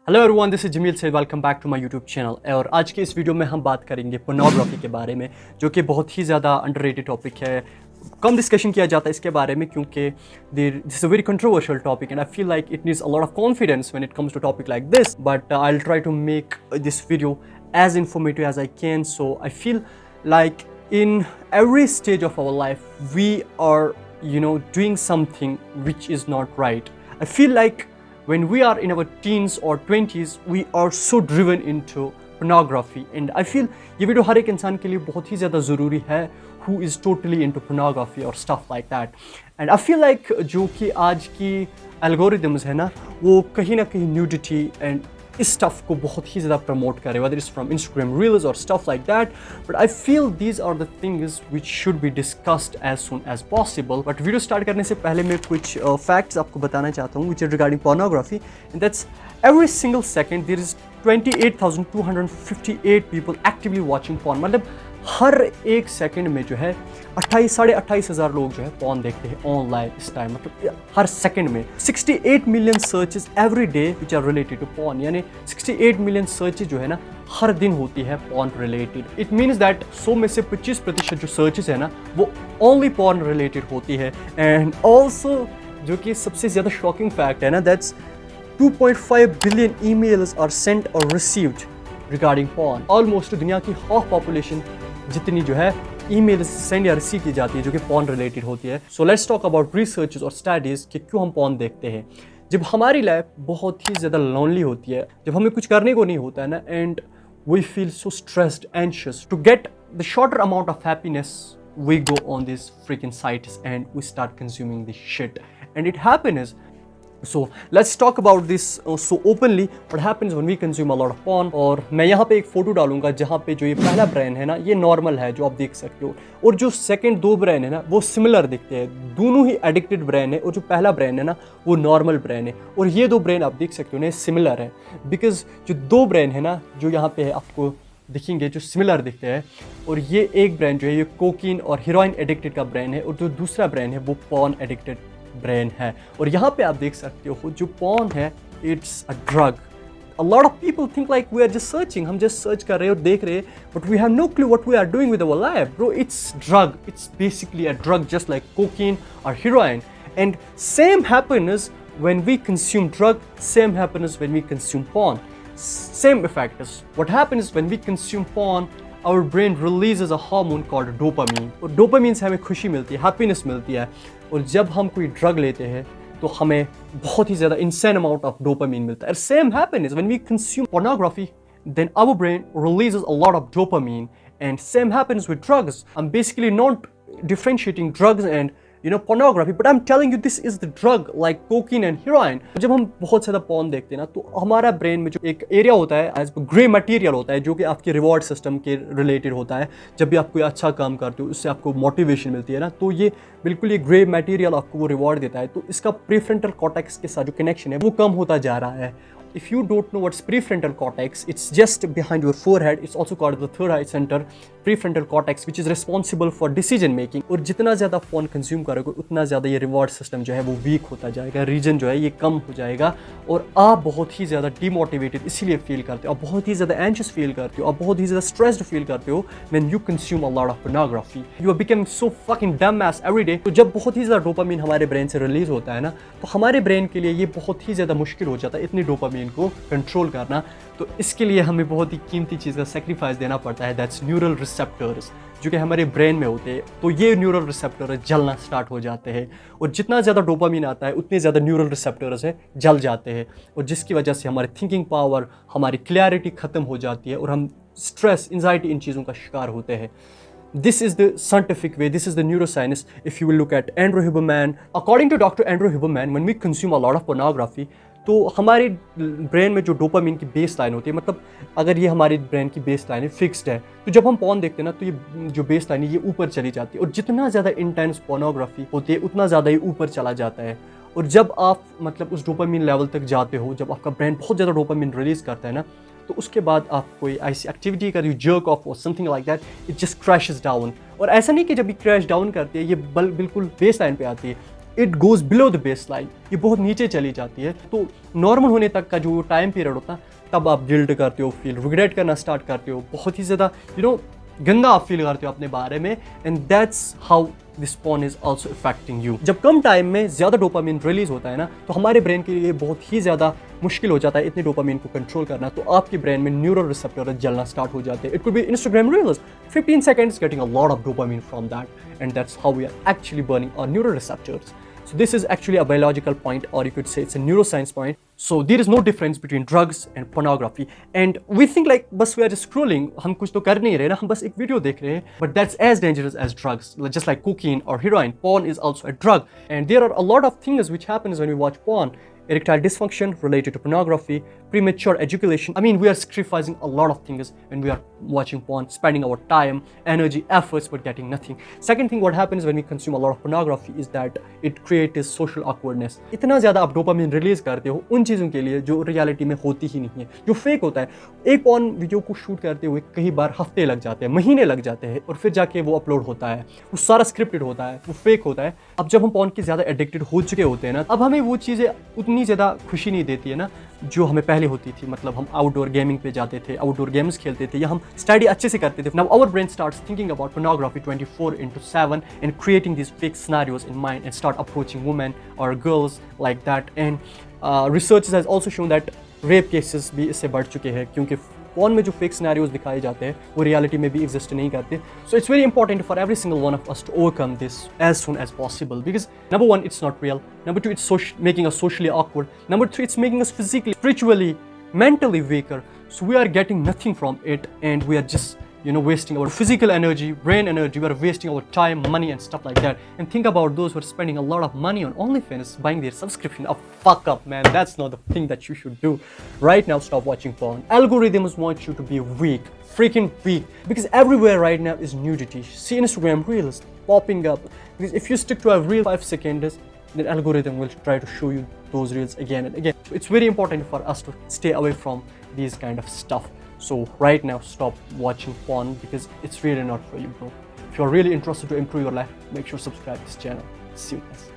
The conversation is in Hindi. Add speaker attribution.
Speaker 1: Hello everyone, this is Jameel Syed. Welcome back to my YouTube channel. और आज के इस वीडियो में हम बात करेंगे पोर्नोग्राफी के बारे में, जो कि बहुत ही ज़्यादा अंडररेटेड टॉपिक है। कम डिस्कशन किया जाता है इसके बारे में क्योंकि this is a very controversial topic and I feel like it needs a lot of confidence when it comes to topic like this, but I will try to make this video as informative as I can. So I feel like in every stage of our life we are doing something which is not right. I feel like when we are in our teens or 20s we are so driven into pornography and I feel ये वीडियो हर एक इंसान के लिए बहुत ही ज़्यादा ज़रूरी है who is totally into pornography or stuff like that. And I feel like जो कि आज की algorithms है ना, वो कहीं ना कहीं nudity and इस स्टफ को बहुत ही ज़्यादा प्रमोट करे, whether it's from Instagram Reels or stuff like that. But I feel these are the things which should be discussed as soon as possible. But video start करने से पहले मैं कुछ facts आपको बताना चाहता हूँ which is regarding pornography, and that's every single second there is 28,258 people actively watching porn. मतलब हर एक सेकंड में जो है 28,500 लोग जो है पॉर्न देखते हैं ऑनलाइन इस टाइम, मतलब हर सेकंड में 68 million searches every day which are related to porn, यानी 68 मिलियन सर्चेस जो है ना हर दिन होती है porn related. It means that 100 में से 25% जो सर्चेस है ना वो ओनली पॉर्न रिलेटेड होती है। एंड ऑल्सो जो कि सबसे ज़्यादा शॉकिंग फैक्ट है ना, that's 2.5 billion emails are sent और रिसीव्ड रिगार्डिंग पॉर्न। ऑलमोस्ट दुनिया की हाफ पॉपुलेशन जितनी जो है ईमेल सेंड या रिसीव की जाती है जो कि पॉर्न रिलेटेड होती है। So let's talk about researches और स्टडीज़ कि क्यों हम पॉर्न देखते हैं। जब हमारी लाइफ बहुत ही ज़्यादा लोनली होती है, जब हमें कुछ करने को नहीं होता है ना, and we feel so stressed anxious, to get the shorter amount of happiness we go on these freaking sites and we start consuming this shit and it happens. So let's talk about this so openly what happens when we consume a lot of porn. और मैं यहाँ पे एक फ़ोटो डालूंगा जहाँ पे जो ये पहला ब्रेन है ना ये नॉर्मल है जो आप देख सकते हो, और जो सेकंड दो ब्रेन है ना वो सिमिलर दिखते हैं। दोनों ही एडिक्टेड ब्रेन है और जो पहला ब्रेन है ना वो नॉर्मल ब्रेन है, और ये दो ब्रेन आप देख सकते हो ना सिमिलर है, बिकॉज जो दो ब्रेन है ना जो यहाँ पे है आपको दिखेंगे जो सिमिलर दिखते हैं, और ये एक ब्रेन जो है ये कोकीन और हीरोइन एडिक्टेड का ब्रेन है, और जो दूसरा ब्रेन है वो पॉर्न एडिक्टेड ब्रेन है। और यहाँ पे आप देख सकते हो जो पॉर्न है it's a drug. A lot of people think like we are just searching, हम just search कर रहे हैं और देख रहे हैं, but we have no clue what we are doing with our life, bro. It's drug. It's basically a drug just like cocaine or heroin. And same happens when we consume drug, same happens when we consume porn. Same effect is what happens when we consume porn. Our brain releases a hormone called dopamine. और dopamine से हमें खुशी मिलती है, हैप्पीनेस मिलती है, और जब हम कोई ड्रग लेते हैं तो हमें बहुत ही ज़्यादा insane amount of dopamine मिलता है। And same happens when we consume pornography, then our brain releases a lot of dopamine, and same happens with drugs. I'm basically not differentiating drugs and pornography, but I'm telling you this is the drug like cocaine and heroin. जब हम बहुत ज़्यादा पॉर्न देखते हैं ना तो हमारा ब्रेन में जो एक एरिया होता है एज ग्रे मटेरियल होता है जो कि आपके रिवॉर्ड सिस्टम के रिलेटेड होता है। जब भी आप कोई अच्छा काम करते हो उससे आपको मोटिवेशन मिलती है ना, तो ये बिल्कुल ये ग्रे मटेरियल आपको वो रिवॉर्ड देता है, तो इसका प्रीफ्रंटल कॉर्टेक्स के साथ जो कनेक्शन है वो कम होता जा रहा है। If you don't know what's prefrontal cortex, it's just behind your forehead. It's also called the third eye center, prefrontal cortex, which is responsible for decision making. और जितना ज़्यादा फ़ोन कंज्यूम करोगे उतना ज़्यादा ये रिवॉर्ड सिस्टम जो है वो वीक होता जाएगा, रीजन जो है ये कम हो जाएगा, और आप बहुत ही ज़्यादा डिमोटिवेटेड इसीलिए फील करते हो, आप बहुत ही ज़्यादा एंशियस फील करते हो, आप बहुत ही ज़्यादा स्ट्रेस्ड फील करते हो when you consume a lot of pornography. You are becoming so fucking dumbass every day. तो जब बहुत ही ज़्यादा डोपामिन हमारे ब्रेन से रिलीज़ होता है ना तो हमारे ब्रेन के लिए ये बहुत ही ज़्यादा मुश्किल हो जाता है इतनी डोपामिन को कंट्रोल करना। तो इसके लिए हमें बहुत ही कीमती चीज़ का सेक्रीफाइस देना पड़ता है, दैट्स न्यूरल रिसेप्टर्स जो कि हमारे ब्रेन में होते हैं। तो ये न्यूरल रिसेप्टर्स जलना स्टार्ट हो जाते हैं, और जितना ज़्यादा डोपामिन आता है उतने ज़्यादा न्यूरल रिसेप्टर्स है जल जाते हैं, और जिसकी वजह से हमारी थिंकिंग पावर, हमारी क्लैरिटी ख़त्म हो जाती है और हम स्ट्रेस, एंजाइटी इन चीज़ों का शिकार होते हैं। This is the scientific way, this is the neuroscience. If you will look at Andrew Huberman, according to Dr. Andrew Huberman, when we consume a lot of pornography, तो हमारे ब्रेन में जो डोपामिन की बेस लाइन होती है, मतलब अगर ये हमारे ब्रेन की बेस लाइन है फिक्स्ड है, तो जब हम पॉर्न देखते हैं ना तो ये जो बेस लाइन है ये ऊपर चली जाती है, और जितना ज़्यादा इंटेंस पोर्नोग्राफी होती है उतना ज़्यादा ये ऊपर चला जाता है। और जब आप मतलब उस डोपामिन लेवल तक जाते हो, जब आपका ब्रेन बहुत ज़्यादा डोपामिन रिलीज़ करता है ना, तो उसके बाद आप कोई ऐसी एक्टिविटी कर रही हो, जर्क ऑफ और something like that, it just crashes down. और ऐसा नहीं कि जब ये क्रैश डाउन करती है ये बिल्कुल बेस लाइन पे आती है, it goes below the base line, ये बहुत नीचे चली जाती है। तो नॉर्मल होने तक का जो टाइम पीरियड होता है तब आप गिल्ट करते हो, फील रिग्रेट करना स्टार्ट करते हो, बहुत ही ज़्यादा गंदा आप फील करते हो अपने बारे में, and that's how this porn is also affecting you. जब कम टाइम में ज़्यादा डोपामिन रिलीज होता है ना, तो हमारे ब्रेन के लिए बहुत ही ज़्यादा मुश्किल हो जाता है इतने डोपामिन को कंट्रोल करना। तो आपके ब्रेन में न्यूरल रिसेप्टर जलना स्टार्ट हो जाते हैं। It could be Instagram reels, 15 seconds getting a lot of dopamine from that, and that's how we are actually burning our neural receptors. So this is actually a biological point, or you could say it's a neuroscience point. So there is no difference between drugs and pornography. And we think like बस we are just scrolling, हम कुछ तो कर नहीं रहे ना, हम बस एक वीडियो देख रहे हैं. But that's as dangerous as drugs, just like cocaine or heroin. Porn is also a drug, and there are a lot of things which happens when we watch porn. Erectile dysfunction related to pornography, premature ejaculation. I mean, we are sacrificing a lot of things when we are watching porn, spending our time, energy, efforts, but getting nothing. Second thing, what happens when we consume a lot of pornography is that it creates social awkwardness. इतना ज़्यादा आप डोपामिन रिलीज करते हो उन चीज़ों के लिए जो रियलिटी में होती ही नहीं है, जो फेक होता है। एक porn वीडियो को शूट करते हुए कई बार हफ्ते लग जाते हैं, महीने लग जाते हैं, और फिर जाके वो अपलोड होता है। वो सारा स्क्रिप्टेड होता है, वो फेक होता है। अब जब हम porn के ज़्यादा एडिक्टेड हो चुके होते हैं ना, अब हमें वो चीज़ें उतनी ज़्यादा खुशी नहीं देती है ना जो हमें पहले होती थी। मतलब हम आउटडोर गेमिंग पे जाते थे, आउटडोर गेम्स खेलते थे, या हम स्टडी अच्छे से करते थे। Now our brain starts thinking about pornography 24/7 and creating these fake scenarios in mind and start approaching women or girls like that. And research has also shown that rape cases भी इससे बढ़ चुके हैं, क्योंकि फोन में जो फेक सिनेरियोज दिखाए जाते हैं वो रियलिटी में भी एग्जिस्ट नहीं करते। So it's very important for every single one of us to overcome this as soon as possible, because number 1 it's not real, number 2 it's making us socially awkward, number 3 it's making us physically, spiritually, mentally weaker. So we are getting nothing from it, and we are just wasting our physical energy, brain energy. We are wasting our time, money, and stuff like that. And think about those who are spending a lot of money on OnlyFans buying their subscription. Oh, fuck up, man. That's not the thing that you should do. Right now, stop watching porn. Algorithms want you to be weak, freaking weak, because everywhere right now is nudity. See Instagram reels popping up, because if you stick to a reel 5 seconds, then algorithm will try to show you those reels again and again. So it's very important for us to stay away from these kind of stuff. So right now, stop watching porn, because it's really not for you, bro. If you're really interested to improve your life, make sure to subscribe to this channel. See you guys.